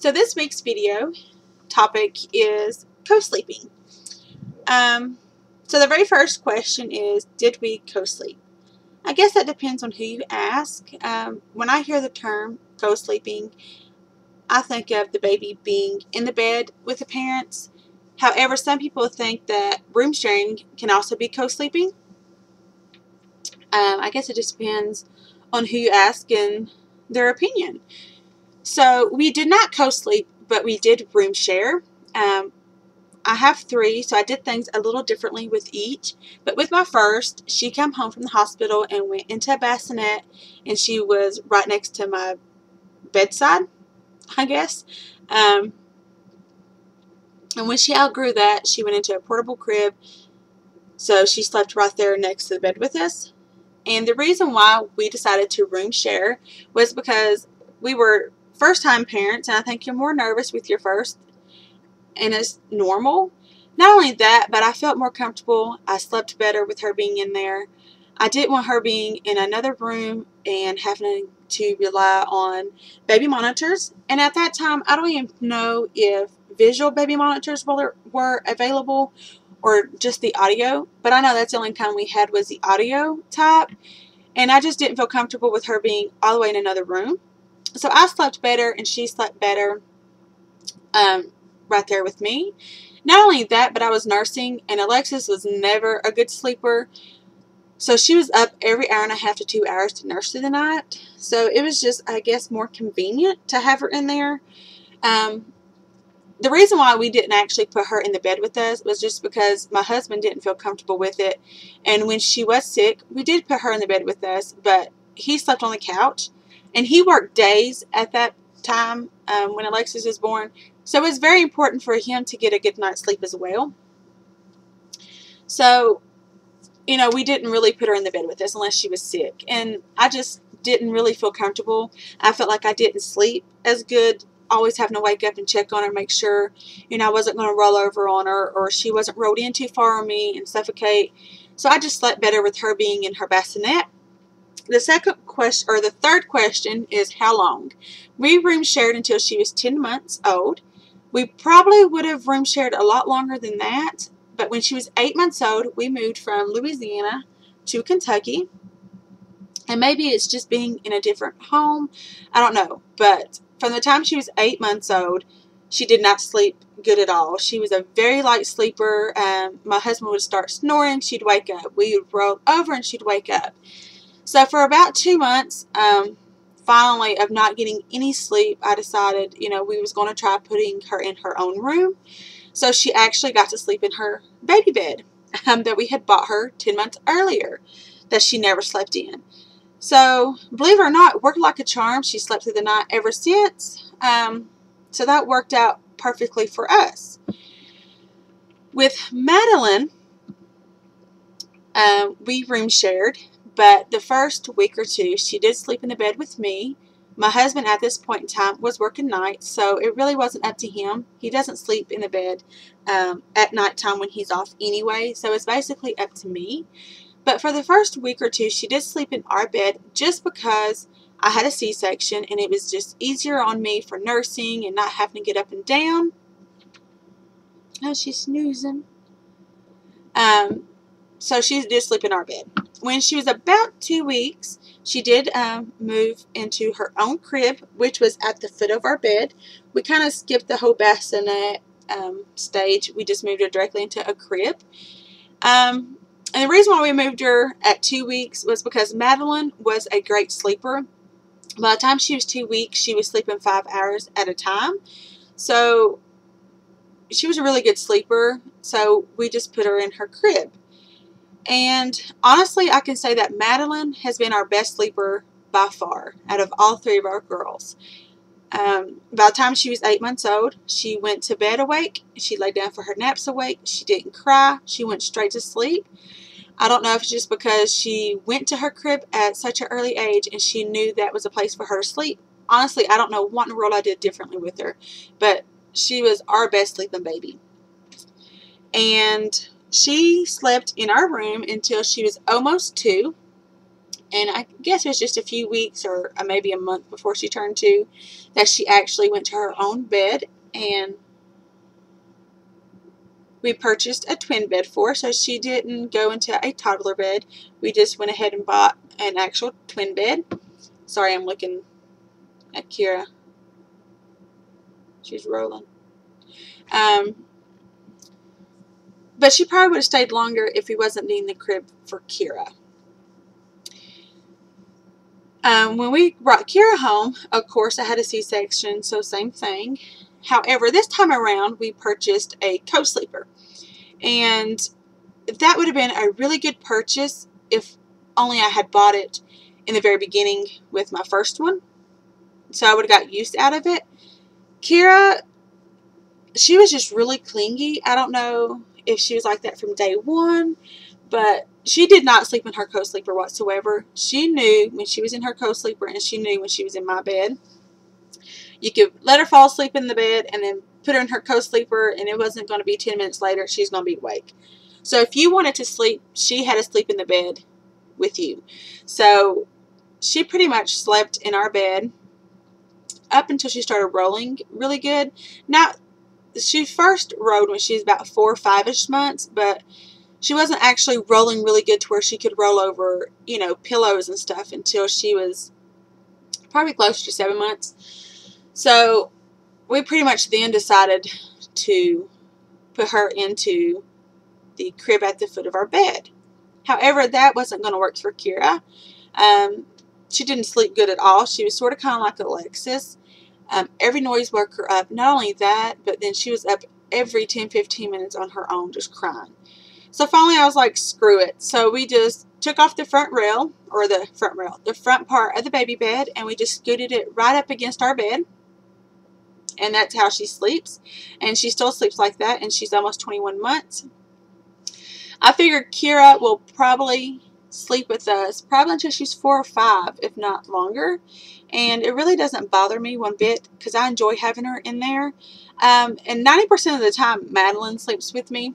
So this week's video topic is co-sleeping. So the very first question is, did we co-sleep? I guess that depends on who you ask. When I hear the term co-sleeping, I think of the baby being in the bed with the parents. However, some people think that room sharing can also be co-sleeping. I guess it just depends on who you ask and their opinion. So we did not co-sleep, but we did room share. I have 3, so I did things a little differently with each. But with my first, she came home from the hospital and went into a bassinet, and she was right next to my bedside, I guess. And when she outgrew that, she went into a portable crib, so she slept right there next to the bed with us. And the reason why we decided to room share was because we were first-time parents, and I think you're more nervous with your first, and it's normal. Not only that, but I felt more comfortable. I slept better with her being in there. I didn't want her being in another room and having to rely on baby monitors. And at that time, I don't even know if visual baby monitors were available or just the audio. But I know that's the only kind we had was the audio type. And I just didn't feel comfortable with her being all the way in another room. So I slept better and she slept better right there with me. Not only that, but I was nursing, and Alexis was never a good sleeper. So she was up every hour and a half to 2 hours to nurse through the night. So it was just, I guess, more convenient to have her in there. The reason why we didn't actually put her in the bed with us was just because my husband didn't feel comfortable with it. And when she was sick, we did put her in the bed with us, but he slept on the couch. And he worked days at that time when Alexis was born. So it was very important for him to get a good night's sleep as well. So, you know, we didn't really put her in the bed with us unless she was sick. And I just didn't really feel comfortable. I felt like I didn't sleep as good, always having to wake up and check on her, make sure, you know, I wasn't going to roll over on her or she wasn't rolled in too far on me and suffocate. So I just slept better with her being in her bassinet. The third question is how long? We room shared until she was 10 months old. We probably would have room shared a lot longer than that, but when she was 8 months old, we moved from Louisiana to Kentucky. And maybe it's just being in a different home. I don't know. But from the time she was 8 months old, she did not sleep good at all. She was a very light sleeper. My husband would start snoring. She'd wake up. We would roll over and she'd wake up. So for about 2 months, finally, of not getting any sleep, I decided, you know, we was going to try putting her in her own room. So she actually got to sleep in her baby bed that we had bought her 10 months earlier that she never slept in. So, believe it or not, it worked like a charm. She slept through the night ever since. So that worked out perfectly for us. With Madeline, we room shared. But the first week or 2, she did sleep in the bed with me. My husband at this point in time was working nights, so it really wasn't up to him. He doesn't sleep in the bed at nighttime when he's off anyway, so it's basically up to me. But for the first week or 2, she did sleep in our bed just because I had a C-section, and it was just easier on me for nursing and not having to get up and down. Oh, she's snoozing. So she did sleep in our bed. When she was about 2 weeks, she did move into her own crib, which was at the foot of our bed. We kind of skipped the whole bassinet stage. We just moved her directly into a crib. And the reason why we moved her at 2 weeks was because Madeline was a great sleeper. By the time she was 2 weeks, she was sleeping 5 hours at a time. So she was a really good sleeper. So we just put her in her crib. And honestly, I can say that Madeline has been our best sleeper by far out of all 3 of our girls. By the time she was 8 months old, she went to bed awake. She laid down for her naps awake. She didn't cry. She went straight to sleep. I don't know if it's just because she went to her crib at such an early age and she knew that was a place for her to sleep. Honestly, I don't know what in the world I did differently with her, but she was our best sleeping baby. And she slept in our room until she was almost 2. And I guess it was just a few weeks or maybe a month before she turned 2 that she actually went to her own bed, and we purchased a twin bed for her, so she didn't go into a toddler bed. We just went ahead and bought an actual twin bed. Sorry, I'm looking at Kira. She's rolling. But she probably would have stayed longer if we wasn't needing the crib for Kira. When we brought Kira home, of course, I had a C-section, so same thing. However, this time around, we purchased a co-sleeper. And that would have been a really good purchase if only I had bought it in the very beginning with my first one. So I would have got use out of it. Kira, she was just really clingy. I don't know if she was like that from day one, but she did not sleep in her co-sleeper whatsoever. She knew when she was in her co-sleeper, and she knew when she was in my bed. You could let her fall asleep in the bed and then put her in her co-sleeper, and it wasn't going to be 10 minutes later she's going to be awake. So if you wanted to sleep, she had to sleep in the bed with you. So she pretty much slept in our bed up until she started rolling really good. Now, she first rolled when she was about 4 or 5-ish months, but she wasn't actually rolling really good to where she could roll over, you know, pillows and stuff until she was probably closer to 7 months. So we pretty much then decided to put her into the crib at the foot of our bed. However, that wasn't going to work for Kira. She didn't sleep good at all. She was sort of kind of like Alexis. Every noise woke her up. Not only that, but then she was up every 10-15 minutes on her own just crying. So finally I was like, screw it. So we just took off the front rail, or the front part of the baby bed, and we just scooted it right up against our bed. And that's how she sleeps. And she still sleeps like that, and she's almost 21 months. I figured Kira will probably sleep with us probably until she's 4 or 5, if not longer. And it really doesn't bother me one bit because I enjoy having her in there. And 90% of the time, Madeline sleeps with me.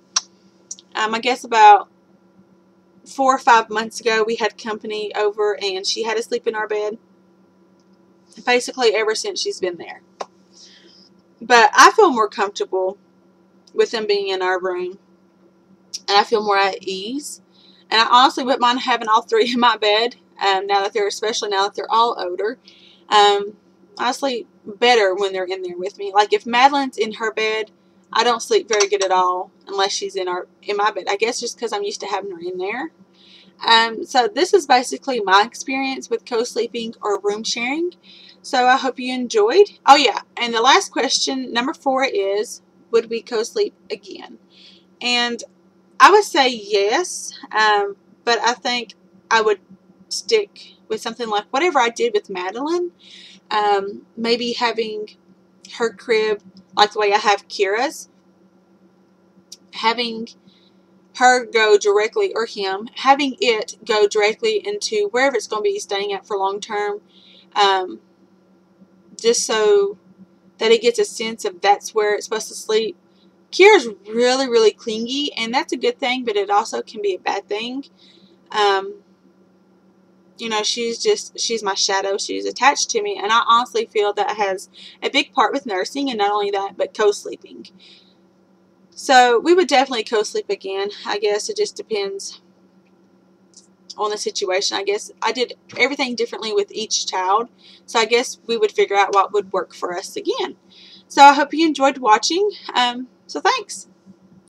I guess about 4 or 5 months ago, we had company over, and she had to sleep in our bed. Basically, ever since she's been there. But I feel more comfortable with them being in our room. And I feel more at ease. And I honestly wouldn't mind having all 3 in my bed. Especially now that they're all older. I sleep better when they're in there with me. Like if Madeline's in her bed, I don't sleep very good at all unless she's in my bed. I guess just because I'm used to having her in there. So this is basically my experience with co-sleeping or room sharing. So I hope you enjoyed. Oh yeah, and the last question, number 4, is, would we co-sleep again? And I would say yes, but I think I would stick with something like whatever I did with Madeline. Maybe having her crib like the way I have Kira's. Having her go directly, or him, having it go directly into wherever it's going to be staying at for long term. Just so that it gets a sense of that's where it's supposed to sleep. Kira's really, really clingy, and that's a good thing, but it also can be a bad thing. You know, she's my shadow. She's attached to me, and I honestly feel that has a big part with nursing, and not only that, but co-sleeping. So we would definitely co-sleep again. I guess it just depends on the situation. I guess I did everything differently with each child, so I guess we would figure out what would work for us again. So I hope you enjoyed watching. So thanks.